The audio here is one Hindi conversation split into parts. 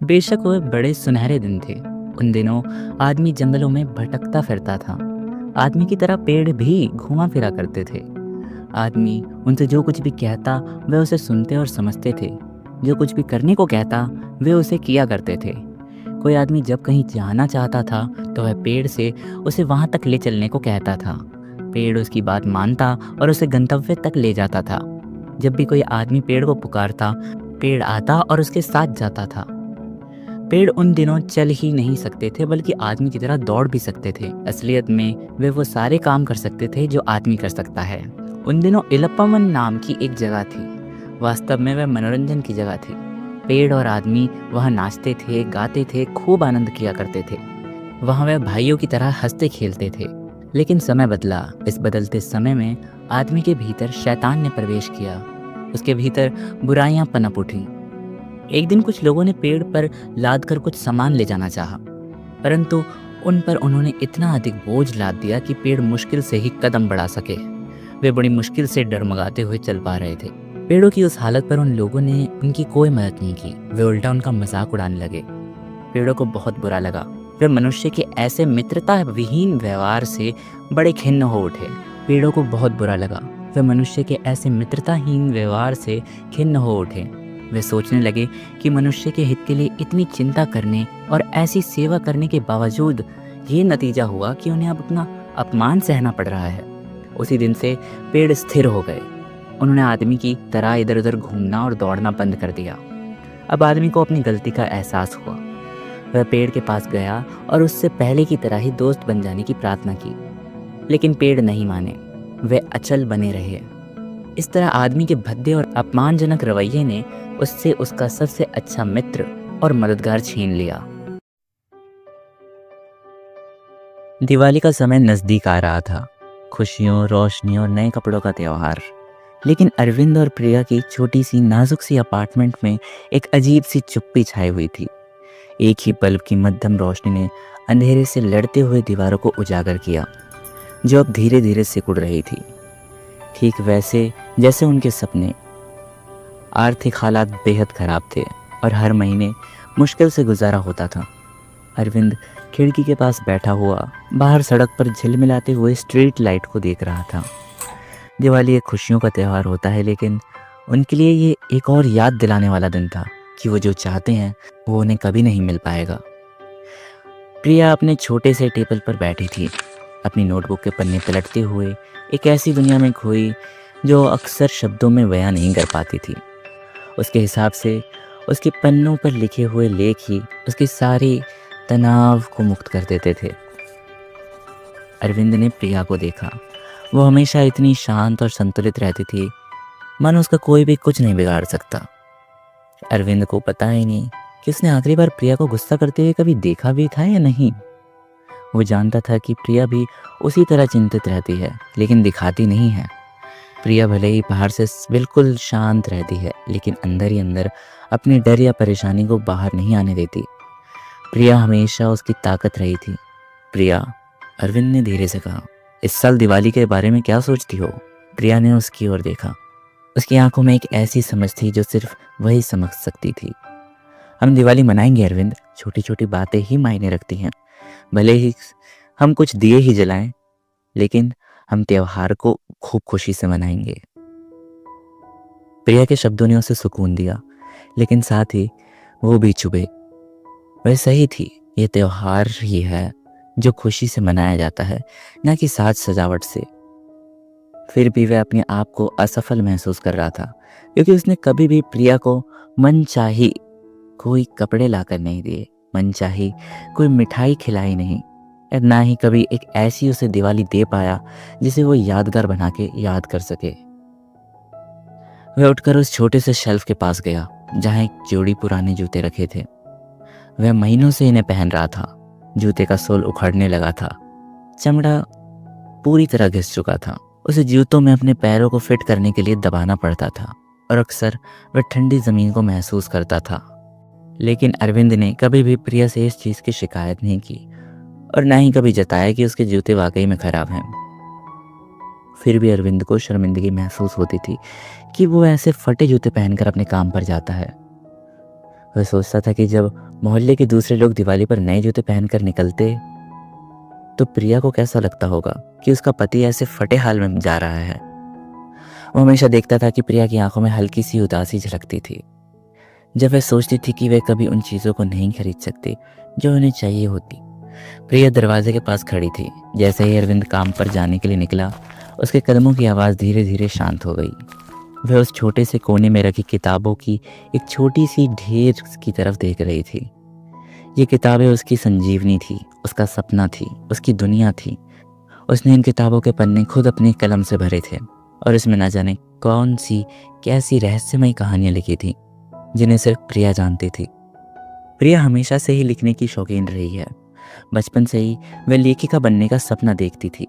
बेशक वह बड़े सुनहरे दिन थे। उन दिनों आदमी जंगलों में भटकता फिरता था। आदमी की तरह पेड़ भी घूमा फिरा करते थे। आदमी उनसे जो कुछ भी कहता वे उसे सुनते और समझते थे। जो कुछ भी करने को कहता वे उसे किया करते थे। कोई आदमी जब कहीं जाना चाहता था तो वह पेड़ से उसे वहाँ तक ले चलने को कहता था। पेड़ उसकी बात मानता और उसे गंतव्य तक ले जाता था। जब भी कोई आदमी पेड़ को पुकारता, पेड़ आता और उसके साथ जाता था। पेड़ उन दिनों चल ही नहीं सकते थे बल्कि आदमी की तरह दौड़ भी सकते थे। असलियत में वे वो सारे काम कर सकते थे जो आदमी कर सकता है। उन दिनों इलप्पमन नाम की एक जगह थी। वास्तव में वह मनोरंजन की जगह थी। पेड़ और आदमी वहाँ नाचते थे, गाते थे, खूब आनंद किया करते थे। वहाँ वह भाइयों की तरह हंसते खेलते थे। लेकिन समय बदला। इस बदलते समय में आदमी के भीतर शैतान ने प्रवेश किया। उसके भीतर बुराइयां पनप उठी। एक दिन कुछ लोगों ने पेड़ पर लाद कर कुछ सामान ले जाना चाहा, परंतु उन पर उन्होंने इतना अधिक बोझ लाद दिया कि पेड़ मुश्किल से ही कदम बढ़ा सके। वे बड़ी मुश्किल से डगमगाते हुए चल पा रहे थे। पेड़ों की उस हालत पर उन लोगों ने उनकी कोई मदद नहीं की। वे उल्टा उनका मजाक उड़ाने लगे। पेड़ों को बहुत बुरा लगा। वे मनुष्य के ऐसे मित्रता विहीन व्यवहार से बड़े खिन्न हो उठे। पेड़ों को बहुत बुरा लगा। वे मनुष्य के ऐसे मित्रताहीन व्यवहार से खिन्न हो उठे। वे सोचने लगे कि मनुष्य के हित के लिए इतनी चिंता करने और ऐसी सेवा करने के बावजूद ये नतीजा हुआ कि उन्हें अब अपना अपमान सहना पड़ रहा है। उसी दिन से पेड़ स्थिर हो गए। उन्होंने आदमी की तरह इधर उधर घूमना और दौड़ना बंद कर दिया। अब आदमी को अपनी गलती का एहसास हुआ। वह पेड़ के पास गया और उससे पहले की तरह ही दोस्त बन जाने की प्रार्थना की। लेकिन पेड़ नहीं माने। वे अचल बने रहे। इस तरह आदमी के भद्दे और अपमानजनक रवैये ने उससे उसका सबसे अच्छा मित्र और मददगार छीन लिया। दिवाली का समय नजदीक आ रहा था। खुशियों, रोशनी और नए कपड़ों का त्योहार। लेकिन अरविंद और प्रिया की छोटी सी नाजुक सी अपार्टमेंट में एक अजीब सी चुप्पी छाई हुई थी। एक ही बल्ब की मध्यम रोशनी ने अंधेरे से लड़ते हुए दीवारों को उजागर किया, जो अब धीरे धीरे सिकुड़ रही थी, ठीक वैसे जैसे उनके सपने। आर्थिक हालात बेहद खराब थे और हर महीने मुश्किल से गुजारा होता था। अरविंद खिड़की के पास बैठा हुआ बाहर सड़क पर झिलमिलाते हुए स्ट्रीट लाइट को देख रहा था। दिवाली एक खुशियों का त्यौहार होता है, लेकिन उनके लिए ये एक और याद दिलाने वाला दिन था कि वो जो चाहते हैं वो उन्हें कभी नहीं मिल पाएगा। प्रिया अपने छोटे से टेबल पर बैठी थी, अपनी नोटबुक के पन्ने पलटते हुए एक ऐसी दुनिया में खोई जो अक्सर शब्दों में बयां नहीं कर पाती थी। उसके हिसाब से उसके पन्नों पर लिखे हुए लेख ही उसके सारे तनाव को मुक्त कर देते थे। अरविंद ने प्रिया को देखा। वो हमेशा इतनी शांत और संतुलित रहती थी, मानो उसका कोई भी कुछ नहीं बिगाड़ सकता। अरविंद को पता ही नहीं कि उसने आखिरी बार प्रिया को गुस्सा करते हुए कभी देखा भी था या नहीं। वो जानता था कि प्रिया भी उसी तरह चिंतित रहती है, लेकिन दिखाती नहीं है। प्रिया भले ही बाहर से बिल्कुल शांत रहती है, लेकिन अंदर ही अंदर अपने डर या परेशानी को बाहर नहीं आने देती। प्रिया हमेशा उसकी ताकत रही थी। प्रिया, अरविंद ने धीरे से कहा, इस साल दिवाली के बारे में क्या सोचती हो? प्रिया ने उसकी ओर देखा। उसकी आंखों में एक ऐसी समझ थी जो सिर्फ वही समझ सकती थी। हम दिवाली मनाएंगे अरविंद, छोटी छोटी बातें ही मायने रखती हैं। भले ही हम कुछ दिए ही जलाएं, लेकिन हम त्योहार को खूब खुशी से मनाएंगे। प्रिया के शब्दों ने उसे सुकून दिया, लेकिन साथ ही वो भी चुभे। वह सही थी। ये त्योहार ही है जो खुशी से मनाया जाता है, न कि साज सजावट से। फिर भी वह अपने आप को असफल महसूस कर रहा था, क्योंकि उसने कभी भी प्रिया को मनचाही कोई कपड़े लाकर नहीं दिए, मनचाही कोई मिठाई खिलाई नहीं, और ना ही कभी एक ऐसी उसे दिवाली दे पाया जिसे वो यादगार बना के याद कर सके। वह उठकर उस छोटे से शेल्फ के पास गया जहाँ एक जोड़ी पुराने जूते रखे थे। वह महीनों से इन्हें पहन रहा था। जूते का सोल उखड़ने लगा था, चमड़ा पूरी तरह घिस चुका था। उसे जूतों में अपने पैरों को फिट करने के लिए दबाना पड़ता था और अक्सर वह ठंडी जमीन को महसूस करता था। लेकिन अरविंद ने कभी भी प्रिया से इस चीज़ की शिकायत नहीं की और ना ही कभी जताया कि उसके जूते वाकई में खराब हैं। फिर भी अरविंद को शर्मिंदगी महसूस होती थी कि वो ऐसे फटे जूते पहनकर अपने काम पर जाता है। वह सोचता था कि जब मोहल्ले के दूसरे लोग दिवाली पर नए जूते पहनकर निकलते तो प्रिया को कैसा लगता होगा कि उसका पति ऐसे फटे हाल में जा रहा है। वो हमेशा देखता था कि प्रिया की आंखों में हल्की सी उदासी झलकती थी जब वह सोचती थी कि वे कभी उन चीज़ों को नहीं खरीद सकती जो उन्हें चाहिए होती। प्रिया दरवाजे के पास खड़ी थी। जैसे ही अरविंद काम पर जाने के लिए निकला, उसके कदमों की आवाज़ धीरे धीरे शांत हो गई। वह उस छोटे से कोने में रखी किताबों की एक छोटी सी ढेर की तरफ देख रही थी। ये किताबें उसकी संजीवनी थी, उसका सपना थी, उसकी दुनिया थी। उसने इन किताबों के पन्ने खुद अपनी कलम से भरे थे और इसमें न जाने कौन सी कैसी रहस्यमयी कहानियाँ लिखी थी जिन्हें सिर्फ प्रिया जानती थी। प्रिया हमेशा से ही लिखने की शौकीन रही है। बचपन से ही वह लेखिका बनने का सपना देखती थी,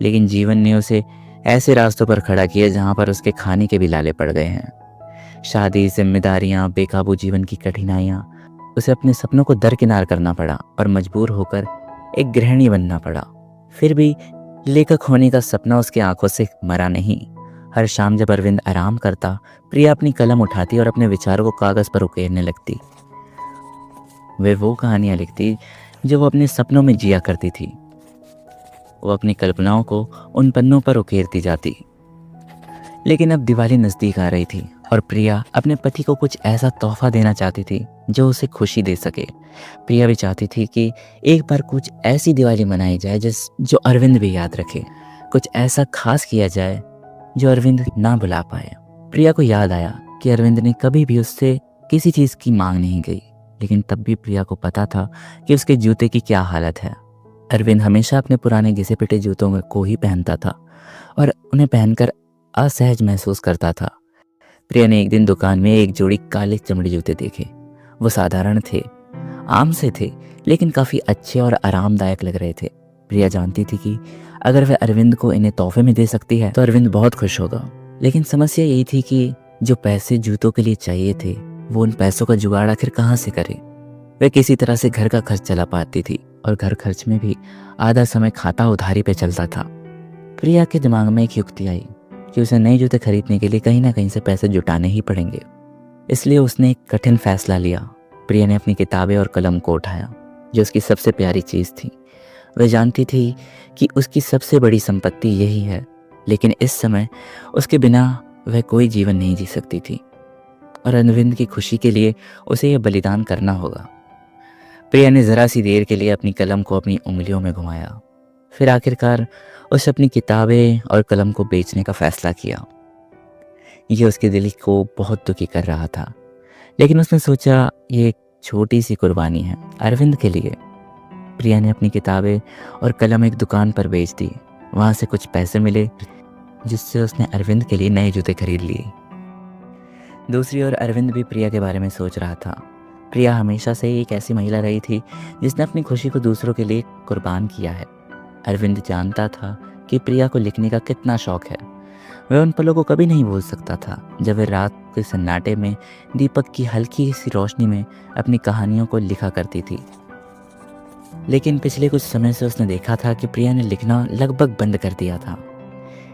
लेकिन जीवन ने उसे ऐसे रास्तों पर खड़ा किया जहाँ पर उसके खाने के भी लाले पड़ गए हैं। शादी, जिम्मेदारियाँ, बेकाबू जीवन की कठिनाइयाँ, उसे अपने सपनों को दरकिनार करना पड़ा और मजबूर होकर एक गृहिणी बनना पड़ा। फिर भी लेखक होने का सपना उसकी आंखों से मरा नहीं। हर शाम जब अरविंद आराम करता, प्रिया अपनी कलम उठाती और अपने विचारों को कागज़ पर उकेरने लगती। वे वो कहानियाँ लिखती जो वो अपने सपनों में जिया करती थी। वो अपनी कल्पनाओं को उन पन्नों पर उकेरती जाती। लेकिन अब दिवाली नज़दीक आ रही थी और प्रिया अपने पति को कुछ ऐसा तोहफा देना चाहती थी जो उसे खुशी दे सके। प्रिया भी चाहती थी कि एक बार कुछ ऐसी दिवाली मनाई जाए जो अरविंद भी याद रखे। कुछ ऐसा खास किया जाए जो अरविंद ना भुला पाए। प्रिया को याद आया कि अरविंद ने कभी भी उससे किसी चीज़ की मांग नहीं की, लेकिन तब भी प्रिया को पता था कि उसके जूते की क्या हालत है। अरविंद हमेशा अपने पुराने घिसे पिटे जूतों को ही पहनता था और उन्हें पहनकर असहज महसूस करता था। प्रिया ने एक दिन दुकान में एक जोड़ी काले चमड़ी जूते देखे। वो साधारण थे, आम से थे, लेकिन काफ़ी अच्छे और आरामदायक लग रहे थे। प्रिया जानती थी कि अगर वह अरविंद को इन्हें तोहफे में दे सकती है तो अरविंद बहुत खुश होगा। लेकिन समस्या यही थी कि जो पैसे जूतों के लिए चाहिए थे, वो उन पैसों का जुगाड़ आखिर कहाँ से करे। वह किसी तरह से घर का खर्च चला पाती थी और घर खर्च में भी आधा समय खाता उधारी पे चलता था। प्रिया के दिमाग में एक युक्ति आई कि उसे नए जूते खरीदने के लिए कहीं ना कहीं से पैसे जुटाने ही पड़ेंगे। इसलिए उसने एक कठिन फैसला लिया। प्रिया ने अपनी किताबें और कलम को उठाया, जो उसकी सबसे प्यारी चीज़ थी। वह जानती थी कि उसकी सबसे बड़ी संपत्ति यही है, लेकिन इस समय उसके बिना वह कोई जीवन नहीं जी सकती थी और अरविंद की खुशी के लिए उसे यह बलिदान करना होगा। प्रिया ने ज़रा सी देर के लिए अपनी कलम को अपनी उंगलियों में घुमाया। फिर आखिरकार उसे अपनी किताबें और कलम को बेचने का फैसला किया। ये उसके दिल को बहुत दुखी कर रहा था, लेकिन उसने सोचा ये एक छोटी सी कुर्बानी है अरविंद के लिए। प्रिया ने अपनी किताबें और कलम एक दुकान पर बेच दी। वहाँ से कुछ पैसे मिले जिससे उसने अरविंद के लिए नए जूते खरीद लिए। दूसरी ओर अरविंद भी प्रिया के बारे में सोच रहा था। प्रिया हमेशा से ही एक ऐसी महिला रही थी जिसने अपनी खुशी को दूसरों के लिए कुर्बान किया है। अरविंद जानता था कि प्रिया को लिखने का कितना शौक है। वह उन पलों को कभी नहीं भूल सकता था जब वह रात के सन्नाटे में दीपक की हल्की सी रोशनी में अपनी कहानियों को लिखा करती थी। लेकिन पिछले कुछ समय से उसने देखा था कि प्रिया ने लिखना लगभग बंद कर दिया था।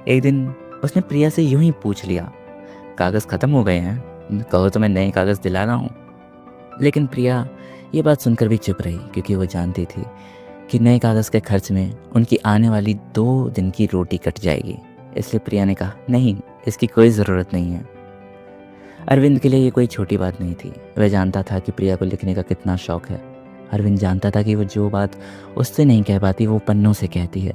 एक दिन उसने प्रिया से यूं ही पूछ लिया, कागज़ ख़त्म हो गए हैं, कहो तो मैं नए कागज़ दिला रहा हूँ। लेकिन प्रिया ये बात सुनकर भी चुप रही, क्योंकि वो जानती थी कि नए कागज़ के खर्च में उनकी आने वाली 2 दिन की रोटी कट जाएगी। इसलिए प्रिया ने कहा, नहीं, इसकी कोई ज़रूरत नहीं है। अरविंद के लिए ये कोई छोटी बात नहीं थी। वह जानता था कि प्रिया को लिखने का कितना शौक है। अरविंद जानता था कि वो जो बात उससे नहीं कह पाती वो पन्नों से कहती है।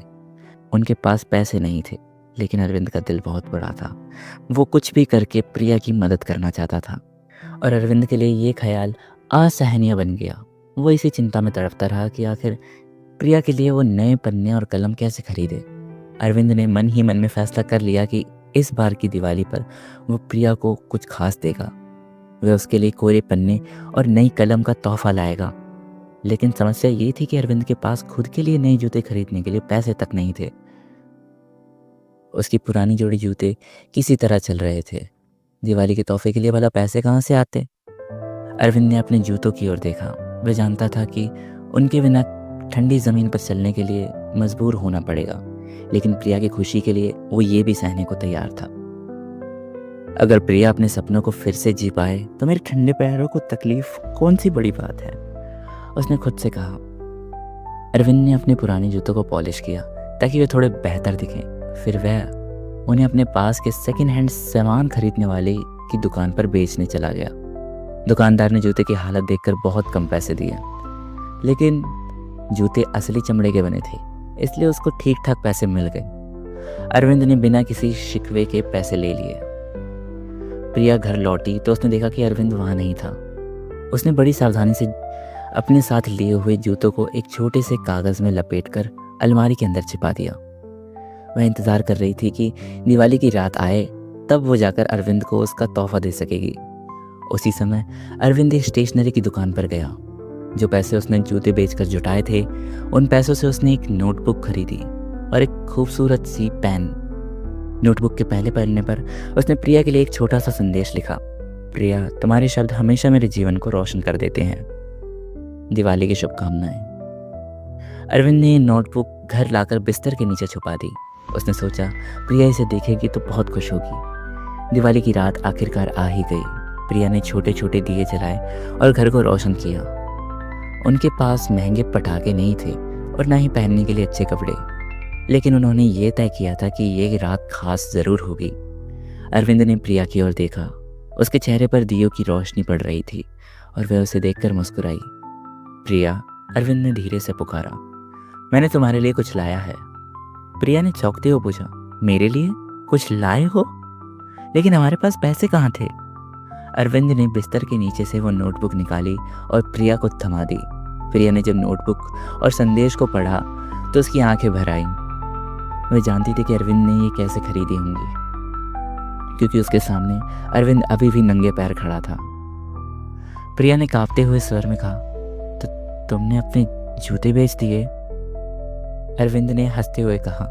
उनके पास पैसे नहीं थे, लेकिन अरविंद का दिल बहुत बड़ा था। वो कुछ भी करके प्रिया की मदद करना चाहता था और अरविंद के लिए ये ख्याल असहनीय बन गया। वो इसी चिंता में तड़पता रहा कि आखिर प्रिया के लिए वो नए पन्ने और कलम कैसे खरीदे। अरविंद ने मन ही मन में फैसला कर लिया कि इस बार की दिवाली पर वो प्रिया को कुछ खास देगा। वह उसके लिए कोरे पन्ने और नई कलम का तोहफा लाएगा। लेकिन समस्या ये थी कि अरविंद के पास खुद के लिए नए जूते खरीदने के लिए पैसे तक नहीं थे। उसकी पुरानी जोड़ी जूते किसी तरह चल रहे थे। दिवाली के तोहफे के लिए भला पैसे कहाँ से आते? अरविंद ने अपने जूतों की ओर देखा। वह जानता था कि उनके बिना ठंडी ज़मीन पर चलने के लिए मजबूर होना पड़ेगा, लेकिन प्रिया की खुशी के लिए वो ये भी सहने को तैयार था। अगर प्रिया अपने सपनों को फिर से जी पाए तो मेरे ठंडे पैरों को तकलीफ कौन सी बड़ी बात है, उसने खुद से कहा। अरविंद ने अपने पुराने जूतों को पॉलिश किया ताकि वे थोड़े बेहतर दिखें। फिर वह उन्हें अपने पास के सेकंड हैंड सामान खरीदने वाले की दुकान पर बेचने चला गया। दुकानदार ने जूते की हालत देखकर बहुत कम पैसे दिए, लेकिन जूते असली चमड़े के बने थे, इसलिए उसको ठीक ठाक पैसे मिल गए। अरविंद ने बिना किसी शिकवे के पैसे ले लिए। प्रिया घर लौटी तो उसने देखा कि अरविंद वहाँ नहीं था। उसने बड़ी सावधानी से अपने साथ लिए हुए जूतों को एक छोटे से कागज़ में लपेटकर अलमारी के अंदर छिपा दिया। वह इंतज़ार कर रही थी कि दिवाली की रात आए, तब वो जाकर अरविंद को उसका तोहफा दे सकेगी। उसी समय अरविंद एक स्टेशनरी की दुकान पर गया। जो पैसे उसने जूते बेचकर जुटाए थे, उन पैसों से उसने एक नोटबुक खरीदी और एक खूबसूरत सी पेन। नोटबुक के पहले पन्ने पर उसने प्रिया के लिए एक छोटा सा संदेश लिखा। प्रिया, तुम्हारे शब्द हमेशा मेरे जीवन को रोशन कर देते हैं। दिवाली की शुभकामनाएं। अरविंद ने नोटबुक घर लाकर बिस्तर के नीचे छुपा दी। उसने सोचा प्रिया इसे देखेगी तो बहुत खुश होगी। दिवाली की रात आखिरकार आ ही गई। प्रिया ने छोटे छोटे दिए जलाए और घर को रोशन किया। उनके पास महंगे पटाखे नहीं थे और ना ही पहनने के लिए अच्छे कपड़े, लेकिन उन्होंने ये तय किया था कि ये रात खास ज़रूर होगी। अरविंद ने प्रिया की ओर देखा। उसके चेहरे पर दियों की रोशनी पड़ रही थी और वह उसे देखकर मुस्कुराई। प्रिया, अरविंद ने धीरे से पुकारा, मैंने तुम्हारे लिए कुछ लाया है। प्रिया ने चौंकते हुए पूछा, मेरे लिए कुछ लाए हो? लेकिन हमारे पास पैसे कहाँ थे? अरविंद ने बिस्तर के नीचे से वो नोटबुक निकाली और प्रिया को थमा दी। प्रिया ने जब नोटबुक और संदेश को पढ़ा तो उसकी आंखें भर आईं। वह जानती थी कि अरविंद ने ये कैसे खरीदी होंगी, क्योंकि उसके सामने अरविंद अभी भी नंगे पैर खड़ा था। प्रिया ने कांपते हुए स्वर में कहा, तो तुमने अपने जूते बेच दिए? अरविंद ने हंसते हुए कहा,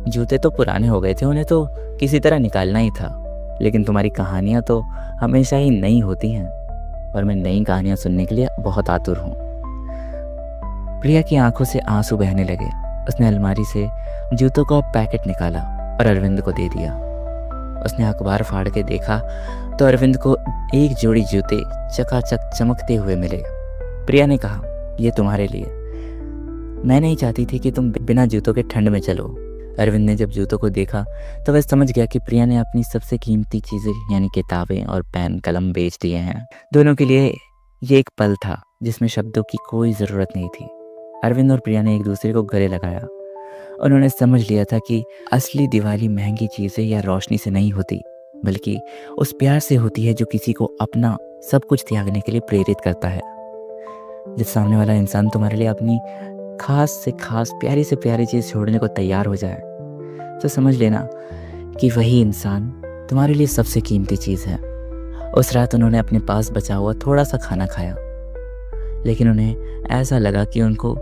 जूते तो पुराने हो गए थे, उन्हें तो किसी तरह निकालना ही था, लेकिन तुम्हारी कहानियाँ तो हमेशा ही नई होती हैं और मैं नई कहानियाँ सुनने के लिए बहुत आतुर हूँ। प्रिया की आंखों से आंसू बहने लगे। उसने अलमारी से जूतों का पैकेट निकाला और अरविंद को दे दिया। उसने अखबार फाड़ के देखा तो अरविंद को एक जोड़ी जूते चकाचक चमकते हुए मिले। प्रिया ने कहा, ये तुम्हारे लिए। मैं नहीं चाहती थी कि तुम बिना जूतों के ठंड में चलो। अरविंद ने जब जूतों को देखा तो वह समझ गया कि प्रिया ने अपनी सबसे कीमती चीज़ें यानी किताबें और पेन कलम बेच दिए हैं। दोनों के लिए ये एक पल था जिसमें शब्दों की कोई ज़रूरत नहीं थी। अरविंद और प्रिया ने एक दूसरे को गले लगाया। उन्होंने समझ लिया था कि असली दिवाली महंगी चीज़ें या रोशनी से नहीं होती, बल्कि उस प्यार से होती है जो किसी को अपना सब कुछ त्यागने के लिए प्रेरित करता है। जब सामने वाला इंसान तुम्हारे लिए अपनी खास से खास प्यारी से प्यारी चीज़ छोड़ने को तैयार हो जाए तो समझ लेना कि वही इंसान तुम्हारे लिए सबसे कीमती चीज़ है। उस रात उन्होंने अपने पास बचा हुआ थोड़ा सा खाना खाया, लेकिन उन्हें ऐसा लगा कि उनको